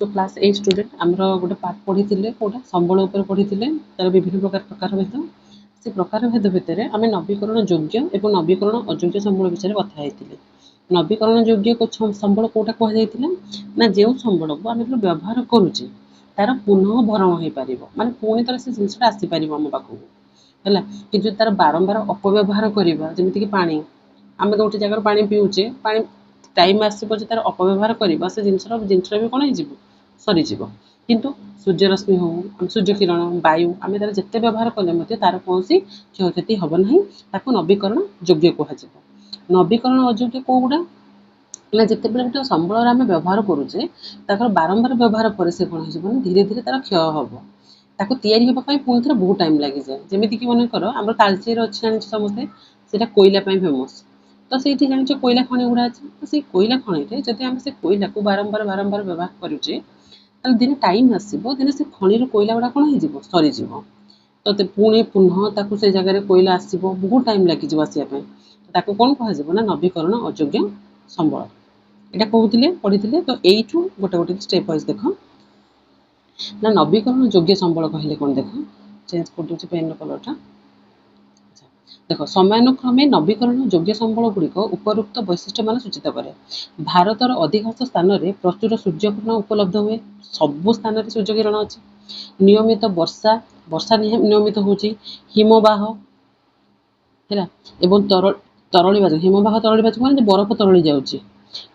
So class 8 student आमर गोटे part पढ़ी कौटा संबल उपर पढ़ी तार विभिन्न प्रकार भेद से प्रकार भेद भितर आम नवीकरण योग्य और नवीकरण अयोग्य संबल विषय कथा होते नवीकरण योग्य संबल कौटा कहला ना जो संबल को आम व्यवहार करुचे तार पुनः भरण हो पार माने पुणी तर से जिनसा आसीपर आम पाखक है कि तार बारंबार अपव्यवहार करवा जमीक पा आम गोटे जगार पा पीऊचे पा टाइम आसो तार अपव्यवहार करवा से जिन भी कौन हो सरीज किंतु सूर्यरश्मि हो सूर्य किरण वायु आम तार जिते व्यवहार कले तार कौन क्षयक्षति हम ना नवीकरण योग्य कह नवीकरण अयोग्य कौटा ना जिते बड़े गोटे संबल आम व्यवहार करुचे बारंबार व्यवहार पर से कौन हो धीरे धीरे तार क्षय हम ताको तैयारी होगा पुणी थे बहुत टाइम लगे जाए जमीक मनकर आम तालचेर अच्छे जानी समस्ते से कोयला फेमस तो से जान कोयला खनि गुड़ा अच्छे तो से कोयला खनि जब आम से कोयला को बारंबार बारंबार व्यवहार करुचे दिन टाइम आसो दिन से खनि कोयला गुड़ा कौन हो सरीज तो पुणी पुनः ताकू से जगह कोयला आसो बहुत टाइम लगे आसवाई ताकू कौन कह ना नवीकरण अयोग्य संबल यहाँ कहते पढ़ी तो यू गोटे गोटे स्टेप वाइज देख ना नवीकरण योग्य संबल कहले कौन देख चेंज कर दूसरी पेन कलरटा देख समयानुक्रमे नवीकरण योग्य संबल गुड़िक उपरुक्त वैशिष्ट्य मान सूचित कै भारतर अधिकांश स्थान में प्रचुर सूर्यकिरण उपलब्ध हुए सबु स्थान में सूर्यकिरण अच्छे नियमित वर्षा वर्षा नियमित होची हिमवाह है एवं तरली हिमवाह तरली माने बरफ तरली जाऊँगी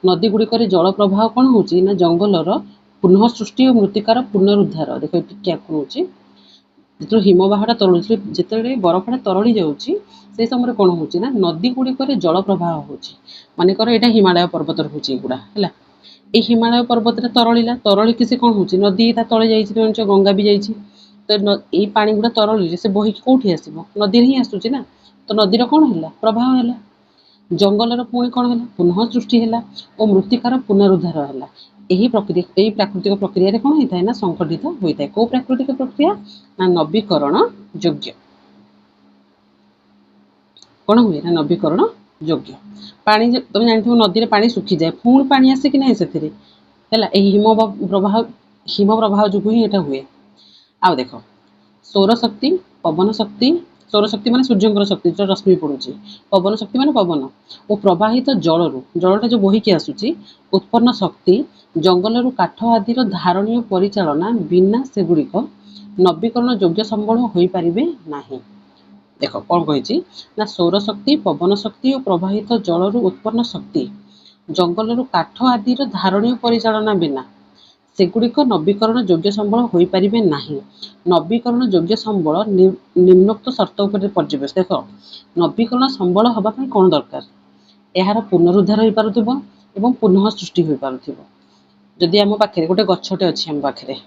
नदी गुड़िक जल प्रवाह कौन हो जंगलर पुनः सृष्टि और मृत्तिकार पुनरुद्धार देख क्या कौन जो हिमवाहटा तरल जिते बरफटा तरली जाऊँगी से समय कौन हो नदी गुड़िक जल प्रवाह हो मानकर यहाँ हिमालय पर्वत होगा है ये हिमालय पर्वत तरला तरल से कौन हो नदी तले जा गंगा भी जाइए तो ये पानी गुड़ा तरल से बहिक कौटी आस नदी ही आसूँ ना तो नदीर कौन है प्रवाह है जंगलर पुणी कौन है पुनः सृष्टि है और मृत्तिकार पुनरुद्धार है यही प्रक्रिया यही प्राकृतिक प्रक्रिया कौन होता है ना संगठित होता है कौ प्राकृतिक प्रक्रिया ना नवीकरण योग्य कौन हुए ना नवीकरण योग्य पानी तुम जानते नदी में पानी सुखी जाए पुणी पानी आसे कि ना से हिम प्रवाह जो ही यहाँ हुए आ देख सौर शक्ति पवन शक्ति सौर शक्ति मान सूर्य शक्ति जो रश्मि पड़ुची पवन शक्ति मान पवन और प्रवाहित जलरू जलटा जो बहिकी आसूची उत्पन्न शक्ति जंगल काठ आदि धारणीय परिचालना बिना सेगुड़िक नवीकरण योग्य संबल हो पारे ना देख कौन कही ना सौर शक्ति पवन शक्ति और प्रवाहित जलरू उत्पन्न शक्ति जंगल काठ आदि धारणीय परिचालना बिना सेगुड़िक नवीकरण योग्य संबल हो पारे ना नवीकरण योग्य संबल निम्नोक्त शर्त पर्यवेश देख नवीकरण संबल हाँपाई कौन दरकार यार पुनरुद्धार हो पारुथिबो एवं पुनः सृष्टि हो पारुथिबो जदि आम पाखे गोटे गछटे अच्छी आम पाखे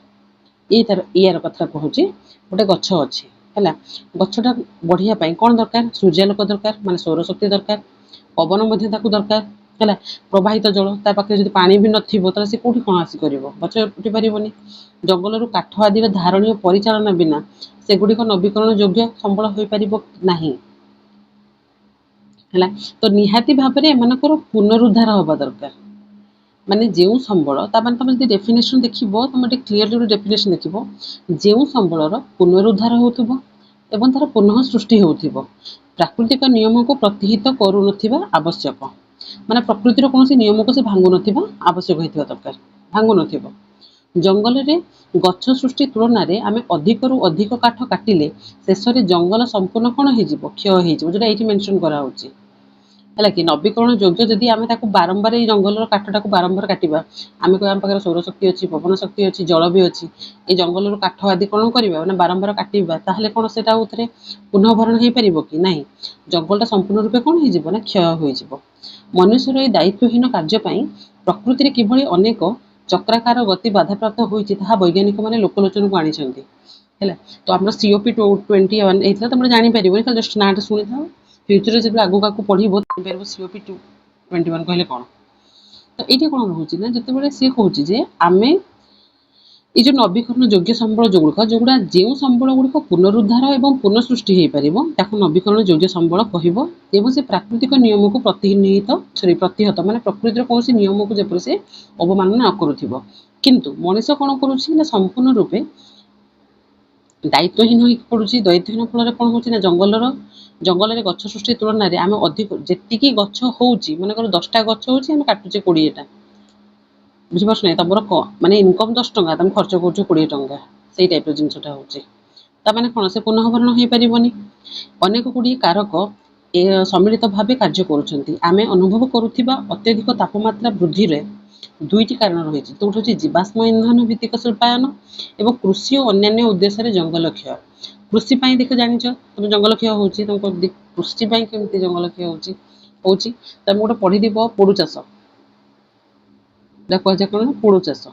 यार कथा कहूँ गोटे गछ अच्छी है गछटा बढ़िया कौन दरकार सूर्यालोक दरकार माने सौर शक्ति दरकार पवन दरकार है प्रवाहित जल पाखे जब पानी भी नथिबो तो से कौटी कौन आसी कर गच उठी पारनी जंगल काठ आदि धारणीय परिचालना बिना सेगुड़िक नवीकरण योग्य संबल हो पार ना है तो निहाती भाव में एमनकर पुनरुद्धार हवा दरकार माने जो संबल तुम जो डेफिनेशन देख तुम क्लीयरली डेफिनेशन देख जो संबलर पुनरुद्धार होथुबो एवं तार पुनः सृष्टि होथुबो प्राकृतिक नियम को प्रतिहित करू आवश्यक माने प्रकृतिर कौन नियम को से भांगु न आवश्यक होता दरकार भांगु न जंगल में गछ सृष्टि तुलन में आम अधिक रु अधिक काठ काटिले शेष में जंगल संपूर्ण कौन हो क्षय होटा ये मेनसन कराऊँगी है कि नवीकरण योग्य जदि आम बारंबार जंगल काठटा को बारंबार काटा आम कह आम पाखे सौर शक्ति अच्छी पवन शक्ति अच्छी जल भी अच्छी ये जंगल काठ आदि कौन करवा ना बारंबार काटा ताहले कौन से पुनः भरण हो पार कि ना जंगलटा संपूर्ण रूपे कौन हो क्षय हो मनुष्यर ये दायित्वहीन कार्यपाई प्रकृति किभली अनेक चक्राकार गति बाधाप्राप्त होती वैज्ञानिक मैंने लोकलोचन को आनी है तो आप COP 21 होता तुम जापर जस्ट ना शुणी था फ्यूचर जब आगू आगे पढ़ो COP 21 कहले कौन तो ये कौन रोचे ना जिते बड़े सी कहे आम ये जो नवीकरण योग्य संबल जोगुड़ा जो संबल गुड़िक पुनरुद्धार और पुनःसृष्टि हो पार ताको नवीकरण योग्य संबल कहब एवं से प्राकृतिक नियम को प्रतिहत माने प्रकृतिर कौन नियम को जपर से अवमानना न करुथिबो किंतु मनीष कौन करुछि संपूर्ण रूपे दायित्वहीन हो पड़ुछि। दायित्वहीन फल कौन हो जंगल गछ सृष्टि तुलन में आम अधिक जी गछ होउछि मनकर 10टा गछ होउछि आम काटुचे 20टा बुझिपारछ ना तमर माने इनकम 10 टंका तुम खर्च कर 20 टंका से टाइप जिनसटा होने कौन से पुनःभरण हो पारनि अनेक गुड़ी कारक सम्मिलित भाव कार्य करें अनुभव करुवा अत्यधिक तापमात्रा वृद्धि दुईटी कारण रही तो हूँ जीवाश्म इंधन भित्तिक शिल्पायन एवं कृषि और अन्य उद्देश्य जंगल क्षय कृषि देख जान तुम जंगल क्षय हो तुमको कृषि केमती जंगल क्षय हो तुम गोटे पढ़ी पोड़ू चाष कहुए कौन पोड़ू चाष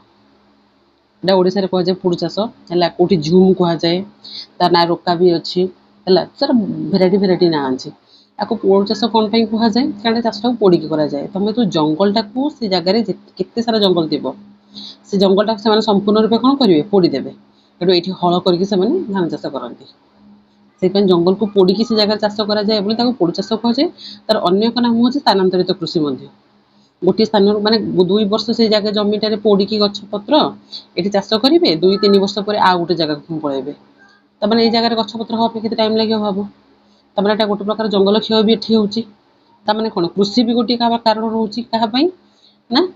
ओडिशा कहुए पोड़ू चाष है कौटी झूम कहुए तार ना रोका भी अच्छी है सर भेराइटी ना अच्छी आपको पोड़ चाष कौन कहुए कारण चाषटा पोड़ी कराए तुम तो जंगलटा को से जगह केते सारा जंगल थी से जंगलटा से संपूर्ण रूपे कौन करेंगे पोड़ीदेवे ये हल करके धान चाष करती से जंगल को पोड़ी से जगह चाष कराए पोड़ चाष कहुए तार अन्य एक नाम हूँ स्थानांतरित कृषि गोटे स्थान माने 2 वर्ष से जगह जमीटार पोड़ी गछ पत्र ये चाष करेंगे 2-3 वर्ष पर आ गोटे जगह पलैबे तमें ये जगह गछ पत्र हाँ के टाइम लगे भाव तमें यहाँ गोटे प्रकार जंगल क्षय भी ये होने कौन कृषि भी गोटे कारण रोचे क्या ना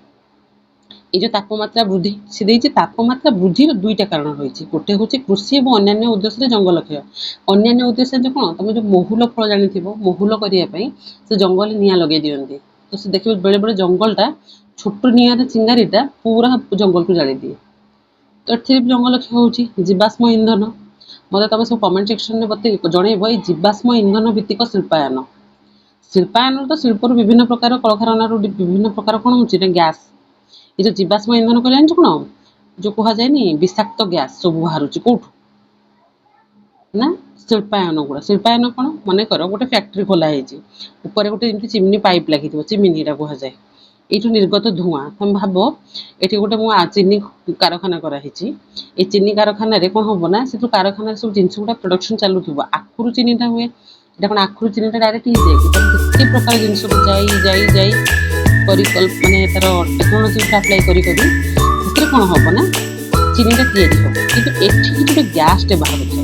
ये जो तापमात्रा वृद्धि सी देती तापमात्रा वृद्धि 2टा कारण रही गोटे हूँ कृषि और अन्य उद्देश्य जंगल क्षय अन्य उद्देश्य जो कौन तुम जो महुल फल जानी महुल करने से जंगल निआं लगे दिखती तो से देखिए बेले बेले जंगलटा छोट निआर चिंगारीटा पूरा जंगल को जाली दिए तो ये जंगल क्षय हो जीवाश्म इंधन मतलब तुम सब कमेंट सेक्शन में बता जनइब ये जीवाश्म इंधन भित्तिक शिल्पायन तो शिल्प विभिन्न प्रकार कलखाना विभिन्न प्रकार कौन हो गैस ये जो जीवाश्म इंधन को जान कौन जो कहुए विषाक्त गैस सब बाहर कौटू ना शिल्पायन गुड़ा शिल्पायन कौन मन कर गोटे फैक्ट्री खोलाई ऊपर गोटे चिमनी पाइप लगी चिमनी कहुए ये निर्गत धुआं तुम भाव ये गोटे चीनी कारखाना कराई ये चीनी कारखाना कौन हम ना से कारखाना सब जिन गुड़ा प्रोडक्शन चलू आखुर चीनीटा हुए कौन आखुर चीनीटा डायरेक्ट हो जाए केते प्रकार जिन मानने तार टेक्नोलोजी आप्लाय करी कौन हम ना चीनीटा या कि गोटे गैसटे बाहर थाए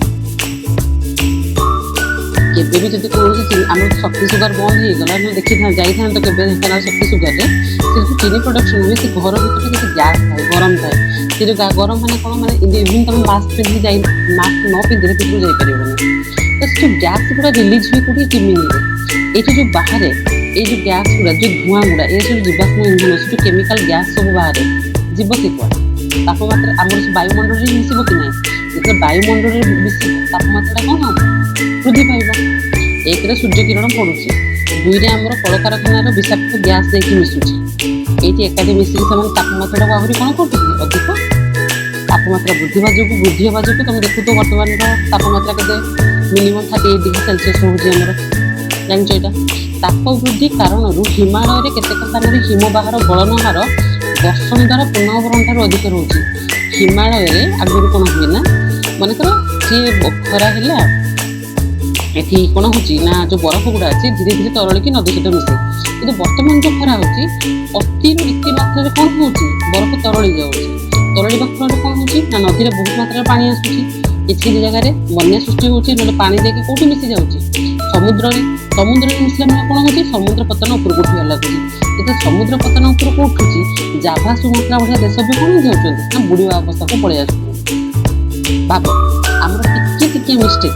केबे भी जब कौन आम शक्ति सुगार बंद हो गला देखी जाइए तो ढेंकानाल शक्ति सुगार से चीनी प्रोडक्शन हुए से घर भर के गैस थाए गरम थाए से जो गरम मैंने कौन मैंने इवन तुम मास्क पिंधि जा मास्क न पिंधे भितर जापर तो से जो गैस गुड़ा रिलीज हुए कौटी चिमिनी ये जो बाहर ये जो गैस गुड़ा जो धुआं गुड़ा ये सब जीवाश्म इंधन से जो केमिकल गैस सब बाहर जीव कि तापमात्रा आम वायुमंडल में मिसब कि ना जो वायुमंडल में तापमात्रा कौन हम वृद्धि पाइब एक सूर्य किरण पड़ुची 2 आमर कलकारखानार विषाक्त गैस जाकि मिसुची ये एकाठी मिसिक तापमात्रा को आहरी कौन कर अधिक तापमात्रा वृद्धि हवा जो तुम देखु तो बर्तमान तापमात्रा के मिनिमम 38 डिग्री सेल्सियस रोचे जानच यहाँ ताप वृद्धि कारण हिमालय केतेक स्थान हिम बाहर गलन हार दर्शन द्वारा पुनःभरण ठार अधिक रोचे हिमालय आगुरी कौन हुए ना मनकर सी खरा है ये कौन होना जो बरफ गुड़ा अच्छे धीरे धीरे तरल की नदी सहित मिसे कि बर्तमान जो खरा अति मात्रा कौन हो बरफ तरली जाऊँगी तरलिया फल कौन हो नदी में बहुत मात्रा पानी आसूसी किसी जगह बन्या सृष्टि होती पा जाकि कौटी मिसी जाऊँगी समुद्र मिसला मैंने कौन हो समुद्र पतन उपरक उठा लगुच तो समुद्र पतन उपरक उठुची जाभा सुमात्रा भाया देश भी कौन जाऊँ बुड़वा अवस्था को पलि आस भाव आमर टिके मिस्टेक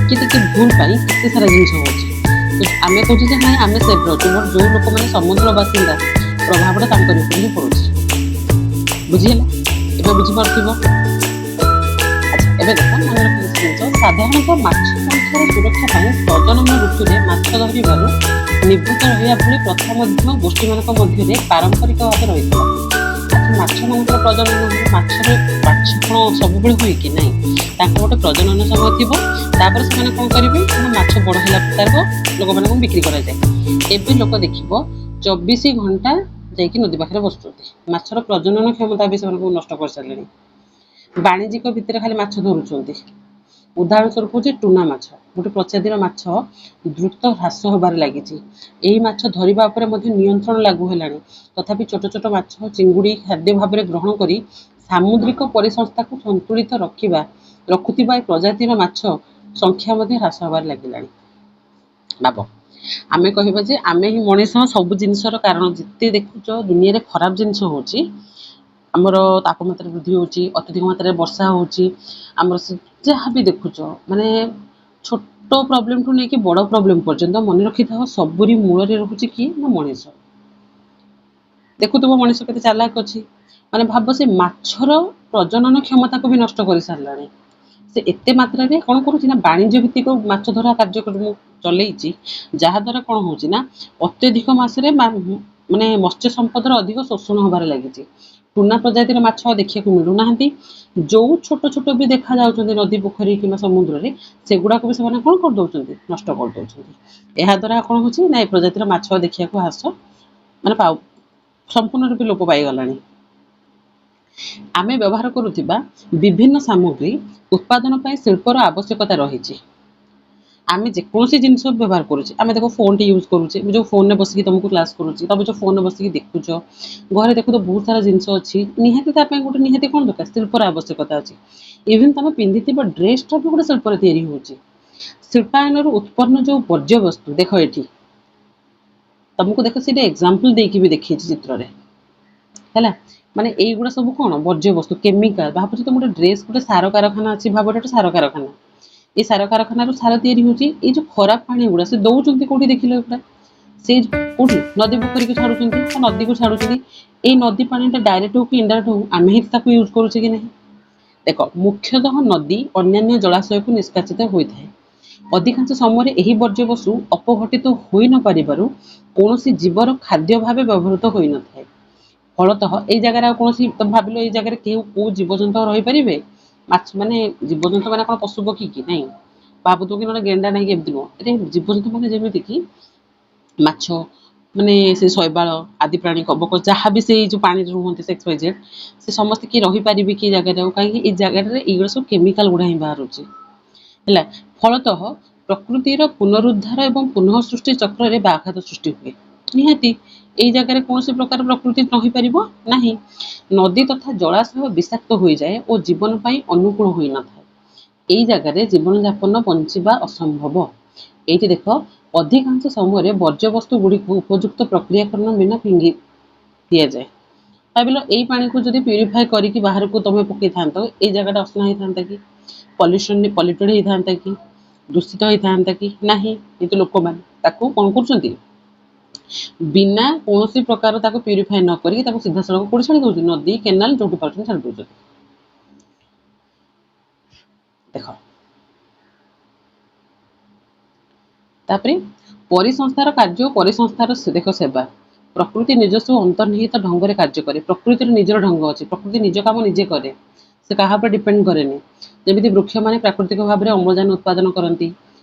टिके भूल के सारा जिन आम कहूँ ना आम सेफ रोचे बट जो लोक मैंने समुद्र बासिंदा प्रभावटा ही पड़ुଛି बुझीगला ए बुझीपार अच्छा एवं देख मन रखिए साधारणतः माछ संख्यार सुरक्षा प्रजनन ऋतु में माछ धरवर निवृत्त रहा भली प्रथा गोष्ठी मान पारंपरिक भाव रही माछ मान प्रजनन माछ कौन सब हुए कि ना गोटे प्रजनन समय थी से कौन करेंगे माछ बड़ है लोक मैं बिक्री कराए लोक देख 24 घंटा जा नदी पाखे बसुँच माछर प्रजनन क्षमता भी से नष्ट कर सारे ବାଣିଜ୍ୟିକ ଭିତରେ ଖାଲି ମାଛ ଧରୁଛନ୍ତି। ଉଦାହରଣ ସ୍ୱରୂପ ହେଉଛି ଟୁନା ମାଛ, ଗୋଟେ ପ୍ରଜାତିର ମାଛ ଦ୍ରୁତ ହ୍ରାସ ହେବାରେ ଲାଗିଛି। ଏହି ମାଛ ଧରିବା ଉପରେ ମଧ୍ୟ ନିୟନ୍ତ୍ରଣ ଲାଗୁ ହେଲାଣି। ତଥାପି ଛୋଟ ଛୋଟ ମାଛ ଚିଙ୍ଗୁଡ଼ି ଖାଦ୍ୟ ଭାବରେ ଗ୍ରହଣ କରି ସାମୁଦ୍ରିକ ପରିସଂସ୍ଥାକୁ ସନ୍ତୁଳିତ ରଖୁଥିବା ଏ ପ୍ରଜାତିର ମାଛ ସଂଖ୍ୟା ମଧ୍ୟ ହ୍ରାସ ହେବାରେ ଲାଗିଲାଣି। ଭାବ, ଆମେ କହିବା ଯେ ଆମେ ହିଁ ମଣିଷ ସବୁ ଜିନିଷର କାରଣ। ଯେତେ ଦେଖୁଛ ଦୁନିଆରେ ଖରାପ ଜିନିଷ ହେଉଛି, ଆମର ତାପମାତ୍ରା ବୃଦ୍ଧି ହେଉଛି, ଅତ୍ୟଧିକ ମାତ୍ରାରେ ବର୍ଷା ହେଉଛି, ଆମର ଯାହା ବି ଦେଖୁଛ ମାନେ ଛୋଟ ପ୍ରୋବ୍ଲେମଠୁ ନେଇକି ବଡ଼ ପ୍ରୋବ୍ଲେମ ପର୍ଯ୍ୟନ୍ତ ମନେ ରଖିଥାଅ, ସବୁରି ମୂଳରେ ରହୁଛି କିଏ ନା ମଣିଷ। ଦେଖୁଥିବ ମଣିଷ କେତେ ଚାଲାକ ଅଛି। ମାନେ ଭାବ, ସେ ମାଛର ପ୍ରଜନନ କ୍ଷମତାକୁ ବି ନଷ୍ଟ କରିସାରିଲାଣି। ସେ ଏତେ ମାତ୍ରାରେ କ'ଣ କରୁଛି ନା ବାଣିଜ୍ୟ ଭିତ୍ତିକ ମାଛ ଧରା କାର୍ଯ୍ୟକ୍ରମ ଚଲେଇଛି, ଯାହାଦ୍ୱାରା କ'ଣ ହେଉଛି ନା ଅତ୍ୟଧିକ ମାସରେ ମାନେ ମତ୍ସ୍ୟ ସମ୍ପଦର ଅଧିକ ଶୋଷଣ ହେବାରେ ଲାଗିଛି। ଟୁନା ପ୍ରଜାତିର ମାଛ ଦେଖିବାକୁ ମିଳୁନାହାନ୍ତି। ଯୋଉ ଛୋଟ ଛୋଟ ବି ଦେଖାଯାଉଛନ୍ତି ନଦୀ, ପୋଖରୀ କିମ୍ବା ସମୁଦ୍ରରେ, ସେଗୁଡ଼ାକୁ ବି ସେମାନେ କ'ଣ କରିଦେଉଛନ୍ତି, ନଷ୍ଟ କରିଦେଉଛନ୍ତି। ଏହାଦ୍ୱାରା କ'ଣ ହେଉଛି ନା ଏ ପ୍ରଜାତିର ମାଛ ଦେଖିବାକୁ ହ୍ରାସ ମାନେ ସମ୍ପୂର୍ଣ୍ଣ ରୂପେ ଲୋପ ପାଇଗଲାଣି। ଆମେ ବ୍ୟବହାର କରୁଥିବା ବିଭିନ୍ନ ସାମଗ୍ରୀ ଉତ୍ପାଦନ ପାଇଁ ଶିଳ୍ପର ଆବଶ୍ୟକତା ରହିଛି। ଆମେ ଯେକୌଣସି ଜିନିଷ ବ୍ୟବହାର କରୁଛେ, ଆମେ ଦେଖ ଫୋନ୍ଟି ୟୁଜ୍ କରୁଛେ, ମୁଁ ଯେଉଁ ଫୋନ୍ରେ ବସିକି ତୁମକୁ କ୍ଲାସ୍ କରୁଛି, ତୁମେ ଯେଉଁ ଫୋନ୍ରେ ବସିକି ଦେଖୁଛ, ଘରେ ଦେଖୁଛ ବହୁତ ସାରା ଜିନିଷ ଅଛି, ନିହାତି ତା ପାଇଁ ଗୋଟେ ନିହାତି କ'ଣ ଦରକାର, ଶିଳ୍ପର ଆବଶ୍ୟକତା ଅଛି। ଇଭେନ୍ ତୁମେ ପିନ୍ଧିଥିବା ଡ୍ରେସ୍ଟା ବି ଗୋଟେ ଶିଳ୍ପରେ ତିଆରି ହେଉଛି। ଶିଳ୍ପାୟନରୁ ଉତ୍ପନ୍ନ ଯେଉଁ ବର୍ଜ୍ୟବସ୍ତୁ, ଦେଖ ଏଠି ତମକୁ ଦେଖ ସେଇଟା ଏକ୍ଜାମ୍ପଲ୍ ଦେଇକି ବି ଦେଖେଇଛି ଚିତ୍ରରେ, ହେଲା। ମାନେ এইগুଡ଼ା ସବୁ କ'ଣ ବର୍ଜ୍ୟବସ୍ତୁ, କେମିକାଲ। ଭାବୁଛି ତ ଗୋଟେ ଡ୍ରେସ୍ ଗୋଟେ ସାର କାରଖାନା ଅଛି, ଭାବ ଗୋଟେ ସାର କାରଖାନା। এই ସାର କାରଖାନାରୁ ସାର ତିଆରି ହେଉଛି। ଏଇ ଯେଉଁ ଖରାପ ପାଣି ଗୁଡ଼ା ସେ ଦେଉଛନ୍ତି କେଉଁଠି ଦେଖିଲ ଏଗୁଡ଼ା, ସେ କେଉଁଠି ନଦୀ ପୋଖରୀକୁ ଛାଡ଼ୁଛନ୍ତି, ବା ନଦୀକୁ ଛାଡ଼ୁଛନ୍ତି। ଏଇ ନଦୀ ପାଣିଟା ଡାଇରେକ୍ଟ ହଉ କି ଇନଡାଇରେକ୍ଟ ହଉ, ଆମେ ହିଁ ତାକୁ ୟୁଜ୍ କରୁଛେ କି ନାହିଁ। ଦେଖ, ମୁଖ୍ୟତଃ ନଦୀ ଅନ୍ୟାନ୍ୟ ଜଳାଶୟକୁ ନିଷ୍କାସିତ ହୋଇଥାଏ। ଅଧିକାଂଶ ସମୟରେ ଏହି ବର୍ଜ୍ୟବସ୍ତୁ ଅପଘଟିତ ହୋଇ ନ ପାରିବାରୁ କୌଣସି ଜୀବର ଖାଦ୍ୟ ଭାବେ ବ୍ୟବହୃତ ହୋଇନଥାଏ। ଫଳତଃ ଏଇ ଜାଗାରେ ଆଉ କୌଣସି, ତମେ ଭାବିଲ ଏଇ ଜାଗାରେ କେଉଁ ଜୀବଜନ୍ତୁ ରହିପାରିବେ? ମାଛ ମାନେ ଜୀବଜନ୍ତୁ ମାନେ କ'ଣ ପଶୁ ପକ୍ଷୀ କି? ନାହିଁ। ଭାବୁଥିବ କି ନହେଲେ ଗେଣ୍ଡା ନାହିଁ, ଏମିତି ନୁହଁ। ଏଠି ଜୀବଜନ୍ତୁ ମାନେ ଯେମିତିକି ମାଛ, ମାନେ ସେ ଶୈବାଳ ଆଦି ପ୍ରାଣୀ, କବକ, ଯାହା ବି ସେଇ ଯେଉଁ ପାଣିରେ ରୁହନ୍ତି XYZ, ସେ ସମସ୍ତେ କିଏ ରହିପାରିବେ କି ଜାଗାରେ? ଆଉ କାହିଁକି ଏଇ ଜାଗାଟାରେ ଏଇଗୁଡ଼ା ସବୁ କେମିକାଲ ଗୁଡ଼ା ହିଁ ବାହାରୁଛି, ହେଲା। ଫଳତଃ ପ୍ରକୃତିର ପୁନରୁଦ୍ଧାର ଏବଂ ପୁନଃ ସୃଷ୍ଟି ଚକ୍ରରେ ବ୍ୟାଘାତ ସୃଷ୍ଟି ହୁଏ। ନିହାତି ଏଇ ଜାଗାରେ କୌଣସି ପ୍ରକାର ପ୍ରକୃତି ରହିପାରିବ ନାହିଁ। ନଦୀ ତଥା ଜଳାଶୟ ବିଷାକ୍ତ ହୋଇଯାଏ ଓ ଜୀବନ ପାଇଁ ଅନୁକୂଳ ହୋଇନଥାଏ। ଏଇ ଜାଗାରେ ଜୀବନଯାପନ ବଞ୍ଚିବା ଅସମ୍ଭବ। ଏଇଠି ଦେଖ, ଅଧିକାଂଶ ସମୟରେ ବର୍ଜ୍ୟବସ୍ତୁ ଗୁଡ଼ିକୁ ଉପଯୁକ୍ତ ପ୍ରକ୍ରିୟାକରଣ ବିନା ଫିଙ୍ଗି ଦିଆଯାଏ। ଭାବିଲ ଏଇ ପାଣିକୁ ଯଦି ପ୍ୟୁରିଫାଏ କରିକି ବାହାରକୁ ତମେ ପକେଇଥାନ୍ତ, ଏଇ ଜାଗାଟା ଅସନା ହେଇଥାନ୍ତା କି? ପଲ୍ୟୁଟେଡ୍ ହେଇଥାନ୍ତା କି? ଦୂଷିତ ହେଇଥାନ୍ତା କି? ନାହିଁ। କିନ୍ତୁ ଲୋକମାନେ ତାକୁ କ'ଣ କରୁଛନ୍ତି, ବିନା କୌଣସି ପ୍ରକାର ତାକୁ ପ୍ୟୁରିଫାଏ ନ କରିକି ତାକୁ ସିଧାସଳଖ କୋଉଠି ଛାଡ଼ି ଦେଉଛନ୍ତି, ନଦୀ, କେନାଲ, ଯୋଉଠି ପାରୁଛନ୍ତି ଛାଡ଼ି ଦେଉଛନ୍ତି। ଦେଖ, ତାପରେ ପରିସଂସ୍ଥାର କାର୍ଯ୍ୟ ଓ ପରିସଂସ୍ଥାର ଦେଖ ସେବା। ପ୍ରକୃତି ନିଜସ୍ୱ ଅନ୍ତର୍ନିହିତ ଢଙ୍ଗରେ କାର୍ଯ୍ୟ କରେ। ପ୍ରକୃତିର ନିଜର ଢଙ୍ଗ ଅଛି। ପ୍ରକୃତି ନିଜ କାମ ନିଜେ କରେ, ସେ କାହା ଉପରେ ଡିପେଣ୍ଡ କରେନି। ଯେମିତି ବୃକ୍ଷମାନେ ପ୍ରାକୃତିକ ଭାବରେ ଅମ୍ଳଜାନ ଉତ୍ପାଦନ କରନ୍ତି।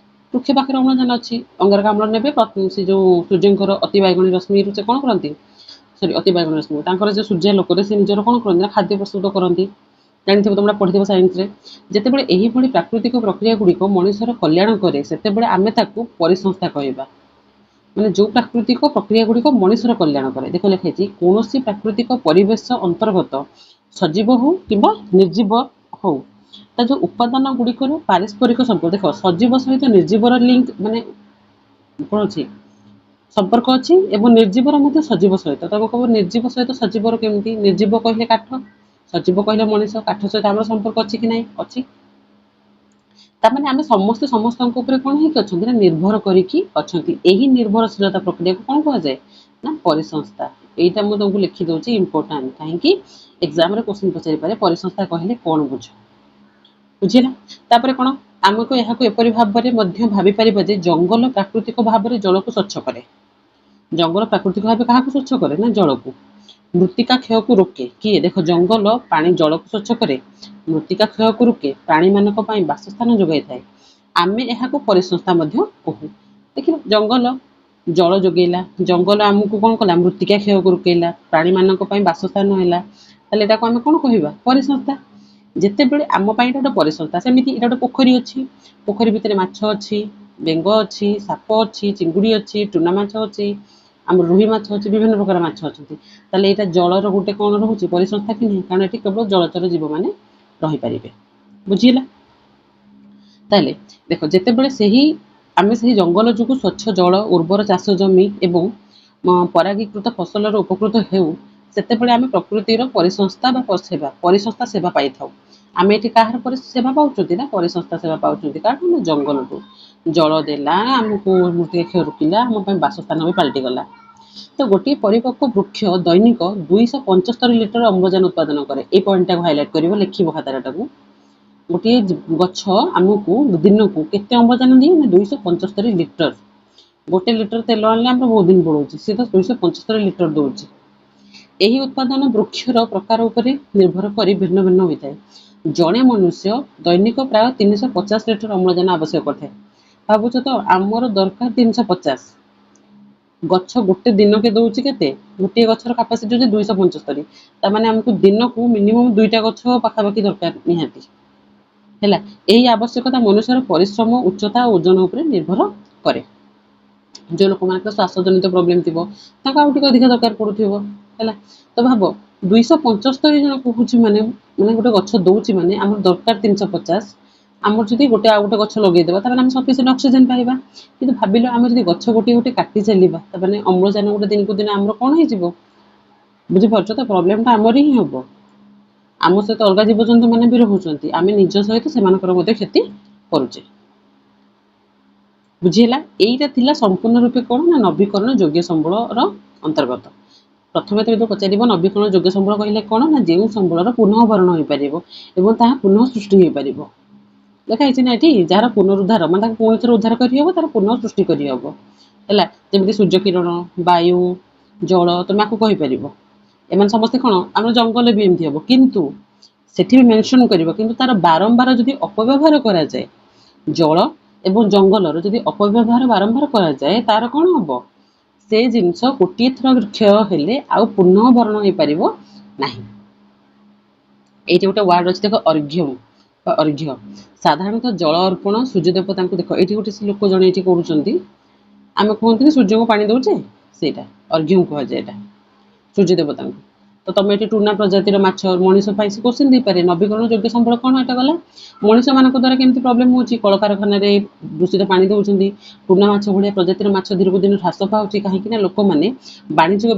ବୃକ୍ଷ ପାଖରେ ଅମ୍ଳଜାନ ଅଛି, ଅଙ୍ଗାରକାମ୍ଳ ନେବେ, ସେ ଯେଉଁ ସୂର୍ଯ୍ୟଙ୍କର ଅତି ବାଇଗଣୀ ରଶ୍ମିରୁ ସେ କ'ଣ କରନ୍ତି, ଅତି ବାଇଗଣୀ ରଶ୍ମି ତାଙ୍କର ଯେଉଁ ସୂର୍ଯ୍ୟାଲୋକରେ ସେ ନିଜର କ'ଣ କରନ୍ତି ନା ଖାଦ୍ୟ ପ୍ରସ୍ତୁତ କରନ୍ତି। ଜାଣିଥିବ, ତମେ ପଢ଼ିଥିବ ସାଇନ୍ସରେ। ଯେତେବେଳେ ଏହିଭଳି ପ୍ରାକୃତିକ ପ୍ରକ୍ରିୟା ଗୁଡ଼ିକ ମଣିଷର କଲ୍ୟାଣ କରେ, ସେତେବେଳେ ଆମେ ତାକୁ ପରିସଂସ୍ଥା କହିବା। ମାନେ ଯେଉଁ ପ୍ରାକୃତିକ ପ୍ରକ୍ରିୟା ଗୁଡ଼ିକ ମଣିଷର କଲ୍ୟାଣ କରେ। ଦେଖ ଲେଖାଇଛି, କୌଣସି ପ୍ରାକୃତିକ ପରିବେଶ ଅନ୍ତର୍ଗତ ସଜୀବ ହଉ କିମ୍ବା ନିର୍ଜୀବ ହଉ, ତା ଯେଉଁ ଉପାଦାନ ଗୁଡ଼ିକର ପାରସ୍ପରିକ ସମ୍ପର୍କ। ଦେଖ, ସଜୀବ ସହିତ ନିର୍ଜୀବର ଲିଙ୍କ ମାନେ କ'ଣ ଅଛି, ସମ୍ପର୍କ ଅଛି, ଏବଂ ନିର୍ଜୀବର ମଧ୍ୟ ସଜୀବ ସହିତ। ତମେ କହିବ ନିର୍ଜୀବ ସହିତ ସଜୀବର କେମିତି? ନିର୍ଜୀବ କହିଲେ କାଠ, ସଜୀବ କହିଲେ ମଣିଷ। କାଠ ସହିତ ଆମର ସମ୍ପର୍କ ଅଛି କି ନାହିଁ? ଅଛି। ତାମାନେ ଆମେ ସମସ୍ତେ ସମସ୍ତଙ୍କ ଉପରେ କ'ଣ ହେଇକି ଅଛନ୍ତି ନା ନିର୍ଭର କରିକି ଅଛନ୍ତି। ଏହି ନିର୍ଭରଶୀଳତା ପ୍ରକ୍ରିୟାକୁ କ'ଣ କୁହାଯାଏ ନା ପରିସଂସ୍ଥା। ଏଇଟା ମୁଁ ତମକୁ ଲେଖିଦେଉଛି, ଇମ୍ପୋର୍ଟାଣ୍ଟ। କାହିଁକି ଏକ୍ଜାମରେ କ୍ୱେଶ୍ଚିନ୍ ପଚାରିପାରେ ପରିସଂସ୍ଥା କହିଲେ କ'ଣ ବୁଝ, ବୁଝିଲା। ତାପରେ କ'ଣ, ଆମକୁ ଏହାକୁ ଏପରି ଭାବରେ ମଧ୍ୟ ଭାବିପାରିବା ଯେ ଜଙ୍ଗଲ ପ୍ରାକୃତିକ ଭାବରେ ଜଳକୁ ସ୍ୱଚ୍ଛ କରେ। ଜଙ୍ଗଲ ପ୍ରାକୃତିକ ଭାବେ କାହାକୁ ସ୍ୱଚ୍ଛ କରେ ନା ଜଳକୁ। ମୃତ୍ତିକା କ୍ଷୟକୁ ରୋକେ। କିଏ? ଦେଖ, ଜଙ୍ଗଲ ପାଣି ଜଳକୁ ସ୍ୱଚ୍ଛ କରେ, ମୃତ୍ତିକା କ୍ଷୟକୁ ରୋକେ, ପ୍ରାଣୀମାନଙ୍କ ପାଇଁ ବାସସ୍ଥାନ ଯୋଗାଇଥାଏ। ଆମେ ଏହାକୁ ପରିସଂସ୍ଥା ମଧ୍ୟ କହୁ। ଦେଖିବ, ଜଙ୍ଗଲ ଜଳ ଯୋଗେଇଲା, ଜଙ୍ଗଲ ଆମକୁ କ'ଣ କଲା, ମୃତ୍ତିକା କ୍ଷୟକୁ ରୋକେଇଲା, ପ୍ରାଣୀମାନଙ୍କ ପାଇଁ ବାସସ୍ଥାନ ହେଲା, ତାହେଲେ ଏଟାକୁ ଆମେ କ'ଣ କହିବା, ପରିସଂସ୍ଥା। ଯେତେବେଳେ ଆମ ପାଇଁ ଏଇଟା ଗୋଟେ ପରିସଂସ୍ଥା, ସେମିତି ଏଇଟା ଗୋଟେ ପୋଖରୀ ଅଛି, ପୋଖରୀ ଭିତରେ ମାଛ ଅଛି, ବେଙ୍ଗ ଅଛି, ସାପ ଅଛି, ଚିଙ୍ଗୁଡ଼ି ଅଛି, ଟୁନା ମାଛ ଅଛି, ଆମର ରୋହି ମାଛ ଅଛି, ବିଭିନ୍ନ ପ୍ରକାର ମାଛ ଅଛନ୍ତି। ତାହେଲେ ଏଇଟା ଜଳର ଗୋଟେ କ'ଣ ରହୁଛି ପରିସଂସ୍ଥା କି ନାହିଁ, କାରଣ ଏଠି କେବଳ ଜଳଚର ଜୀବମାନେ ରହିପାରିବେ। ବୁଝିଲା? ତାହେଲେ ଦେଖ, ଯେତେବେଳେ ଆମେ ସେହି ଜଙ୍ଗଲ ଯୋଗୁଁ ସ୍ୱଚ୍ଛ ଜଳ, ଉର୍ବର ଚାଷ ଜମି ଏବଂ ପରାଗୀକୃତ ଫସଲର ଉପକୃତ ହେଉ, ସେତେବେଳେ ଆମେ ପ୍ରକୃତିର ପରିସଂସ୍ଥା ସେବା ପାଇଥାଉ। ଆମେ ଏଠି କାହାର ସେବା ପାଉଛନ୍ତି ନା ପରିସଂସ୍ଥା ସେବା ପାଉଛନ୍ତି, କାରଣ ଆମେ ଜଙ୍ଗଲରୁ ଜଳ ଦେଲା, ଆମକୁ ମୃତ୍ତିକା ରୋକିଲା, ଆମ ପାଇଁ ବାସସ୍ଥାନ ବି ପାଲଟିଗଲା। ତ ଗୋଟିଏ ପରିପକ୍ୱ ବୃକ୍ଷ ଦୈନିକ 275 ଲିଟର ଅମ୍ଳଜାନ ଉତ୍ପାଦନ କରେ। ଏଇ ପଏଣ୍ଟଟାକୁ ହାଇଲାଇଟ୍ କରିବ, ଲେଖିବ ଖାତାଟାକୁ। ଗୋଟିଏ ଗଛ ଆମକୁ ଦିନକୁ କେତେ ଅମ୍ଳଜାନ ଦିଏ ନା 275 ଲିଟର। ଗୋଟେ ଲିଟର ତେଲ ଆଣିଲେ ଆମର ବହୁତ ଦିନ ପଳାଉଛି, ସେ ତ 275 ଲିଟର ଦେଉଛି। ଏହି ଉତ୍ପାଦନ ବୃକ୍ଷର ପ୍ରକାର ଉପରେ ନିର୍ଭର କରି ଭିନ୍ନ ଭିନ୍ନ ହୋଇଥାଏ। ଜଣେ ମନୁଷ୍ୟ ଦୈନିକ ପ୍ରାୟ 350 ଲିଟର ଅମ୍ଳଜାନ ଆବଶ୍ୟକ କରିଥାଏ। ଭାବୁଛ ତ, ଆମର ଦରକାର 350, ଗଛ ଗୋଟେ ଦିନକେ ଦେଉଛି କେତେ? ଗୋଟିଏ ଗଛର କାପାସିଟି ହେଉଛି 275, ତାମାନେ ଆମକୁ ଦିନକୁ ମିନିମମ୍ 2ଟା ଗଛ ପାଖାପାଖି ଦରକାର ନିହାତି। ହେଲା, ଏହି ଆବଶ୍ୟକତା ମନୁଷ୍ୟର ପରିଶ୍ରମ, ଉଚ୍ଚତା ଓ ଓଜନ ଉପରେ ନିର୍ଭର କରେ। ଯେଉଁ ଲୋକମାନଙ୍କର ଶ୍ୱାସଜନିତ ପ୍ରୋବ୍ଲେମ୍ ଥିବ, ତାଙ୍କୁ ଆଉ ଟିକେ ଅଧିକ ଦରକାର ପଡ଼ୁଥିବ। ହେଲା, ତ ଭାବ 275 ଜଣ କହୁଛି ମାନେ ଗୋଟେ ଗଛ ଦେଉଛି ମାନେ ଆମର ଦରକାର 350। ଆମର ଯଦି ଆଉ ଗୋଟେ ଗଛ ଲଗେଇଦେବା, ତାମାନେ ଆମେ ସଫିସିଏଣ୍ଟ ଅକ୍ସିଜେନ୍ ପାଇବା। କିନ୍ତୁ ଭାବିଲ, ଆମେ ଯଦି ଗଛ ଗୋଟେ କାଟି ଚାଲିବା, ତାମାନେ ଅମ୍ଳଜାନ ଗୋଟେ ଦିନକୁ ଦିନ ଆମର କ'ଣ ହେଇଯିବ? ବୁଝିପାରୁଛ ତ, ପ୍ରୋବ୍ଲେମ୍ଟା ଆମର ହିଁ ହେବ। ଆମ ସହିତ ଅଲଗା ଜୀବଜନ୍ତୁ ମାନେ ବି ରହୁଛନ୍ତି, ଆମେ ନିଜ ସହିତ ସେମାନଙ୍କର ମଧ୍ୟ କ୍ଷତି କରୁଛେ। ବୁଝିହେଲା? ଏଇଟା ଥିଲା ସମ୍ପୂର୍ଣ୍ଣ ରୂପେ କ'ଣ ନା ନବୀକରଣ ଯୋଗ୍ୟ ସମ୍ବଳର ଅନ୍ତର୍ଗତ। ପ୍ରଥମେ ତ ପଚାରିବ ନବୀକରଣ ଯୋଗ୍ୟ ସମ୍ବଳ କହିଲେ କ'ଣ ନା ଯେଉଁ ସମ୍ବଳର ପୁନଃ ଭରଣ ହୋଇପାରିବ ଏବଂ ତାହା ପୁନଃ ସୃଷ୍ଟି ହୋଇପାରିବ। ଲେଖା ହେଇଛି ନା ଏଠି, ଯାହାର ପୁନରୁଦ୍ଧାର ମାନେ ତାକୁ ପୁଣି ଥରେ ଉଦ୍ଧାର କରିହେବ, ତାର ପୁନଃ ସୃଷ୍ଟି କରିହେବ। ହେଲା, ଯେମିତି ସୂର୍ଯ୍ୟ କିରଣ, ବାୟୁ, ଜଳ, ତମେ ଆକୁ କହିପାରିବ। ଏମାନେ ସମସ୍ତେ କ'ଣ ଆମର ଜଙ୍ଗଲ ବି ଏମିତି ହେବ, କିନ୍ତୁ ସେଠି ବି ମେନସନ୍ କରିବ, କିନ୍ତୁ ତାର ବାରମ୍ବାର ଯଦି ଅପବ୍ୟବହାର କରାଯାଏ, ଜଳ ଏବଂ ଜଙ୍ଗଲର ଯଦି ଅପବ୍ୟବହାର ବାରମ୍ବାର କରାଯାଏ, ତାର କ'ଣ ହେବ? ସେ ଜିନିଷ ଗୋଟିଏ ଥର କ୍ଷୟ ହେଲେ ଆଉ ପୁନଃ ଭରଣ ହେଇପାରିବ ନାହିଁ। ଏଇଠି ଗୋଟେ ୱାର୍ଡ ଅଛି, ଦେଖ, ଅର୍ଘ୍ୟମ୍ ବା ଅର୍ଘ୍ୟ। ସାଧାରଣତଃ ଜଳ ଅର୍ପଣ ସୂର୍ଯ୍ୟ ଦେବତାଙ୍କୁ, ଦେଖ ଏଇଠି ଗୋଟେ ଲୋକ ଜଣେ ଏଠି କରୁଛନ୍ତି, ଆମେ କୁହନ୍ତି ସୂର୍ଯ୍ୟଙ୍କୁ ପାଣି ଦେଉଛେ, ସେଇଟା ଅର୍ଘ୍ୟମ୍ କୁହାଯାଏ। ଏଇଟା ସୂର୍ଯ୍ୟ ଦେବତାଙ୍କୁ। ତ ତମେ ଏଠି ଟୁନା ପ୍ରଜାତିର ମାଛ, ମଣିଷ ପାଇଁ ସେ କୋଶ୍ଚିନ୍ ଦେଇପାରେ। ନବୀକରଣ ଯୋଗ୍ୟ ସମ୍ବଳ କ'ଣ? ଏଇଟା ଗଲା ମଣିଷମାନଙ୍କ ଦ୍ୱାରା କେମିତି ପ୍ରୋବ୍ଲେମ୍ ହେଉଛି, କଳକାରଖାନାରେ ଦୂଷିତ ପାଣି ଦେଉଛନ୍ତି, ଟୁନା ମାଛ ଭଳିଆ ପ୍ରଜାତିର ମାଛ ଦିନକୁ ଦିନ ହ୍ରାସ ପାଉଛି, କାହିଁକି ନା ଲୋକମାନେ ବାଣିଜ୍ୟିକ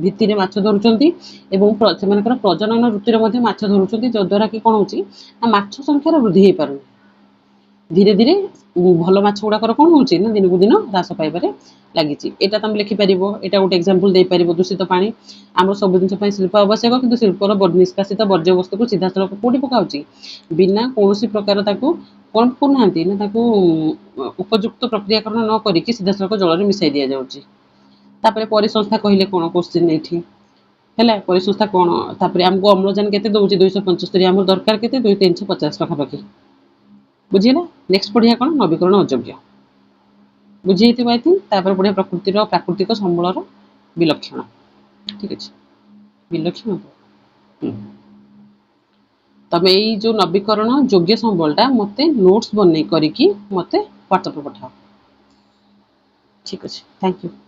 ଭିତ୍ତିରେ ମାଛ ଧରୁଛନ୍ତି ଏବଂ ସେମାନଙ୍କର ପ୍ରଜନନ ଋତୁରେ ମଧ୍ୟ ମାଛ ଧରୁଛନ୍ତି, ଯଦ୍ୱାରା କି କ'ଣ ହେଉଛି ନା ମାଛ ସଂଖ୍ୟାର ବୃଦ୍ଧି ହେଇପାରୁନି। ଧୀରେ ଧୀରେ ଭଲ ମାଛ ଗୁଡ଼ାକର କ'ଣ ହେଉଛି ନା ଦିନକୁ ଦିନ ହ୍ରାସ ପାଇବାରେ ଲାଗିଛି। ଏଇଟା ତମେ ଲେଖିପାରିବ। ଏଇଟା ଗୋଟେ ଏକ୍ସାମ୍ପଲ୍ ଦେଇପାରିବ। ଦୂଷିତ ପାଣି, ଆମର ସବୁ ଜିନିଷ ପାଇଁ ଶିଳ୍ପ ଆବଶ୍ୟକ, କିନ୍ତୁ ଶିଳ୍ପର ନିଷ୍କାସିତ ବର୍ଜ୍ୟବସ୍ତୁକୁ ସିଧାସଳଖ କେଉଁଠି ପକାଉଛି? ବିନା କୌଣସି ପ୍ରକାର ତାକୁ କ'ଣ କରୁନାହାନ୍ତି ନା ତାକୁ ଉପଯୁକ୍ତ ପ୍ରକ୍ରିୟାକରଣ ନ କରିକି ସିଧାସଳଖ ଜଳରେ ମିଶାଇ ଦିଆଯାଉଛି। ତାପରେ ପରିସଂସ୍ଥା କହିଲେ କ'ଣ କୋଶ୍ଚିନ୍ ଏଇଠି ହେଲା, ପରିସଂସ୍ଥା କ'ଣ? ତାପରେ ଆମକୁ ଅମ୍ଳଜାନ କେତେ ଦେଉଛି? 275। ଆମର ଦରକାର କେତେ? 350 ପାଖାପାଖି। ବୁଝିଲା? ନେକ୍ସଟ ପଢ଼ିବା କ'ଣ? ନବୀକରଣ ଅଯୋଗ୍ୟ। ବୁଝିଯାଇଥିବ ଆଇ ଥିଙ୍କ୍। ତାପରେ ପଢ଼ିବା ପ୍ରାକୃତିକ ସମ୍ବଳର ବିଲକ୍ଷଣ। ଠିକ୍ ଅଛି, ବିଲକ୍ଷଣ। ତମେ ଏଇ ଯେଉଁ ନବୀକରଣ ଯୋଗ୍ୟ ସମ୍ବଳଟା ମୋତେ ନୋଟ୍ସ ବନେଇ କରିକି ମୋତେ ହ୍ୱାଟ୍ସଆପ୍ରେ ପଠାଅ। ଠିକ୍ ଅଛି, ଥ୍ୟାଙ୍କ ୟୁ।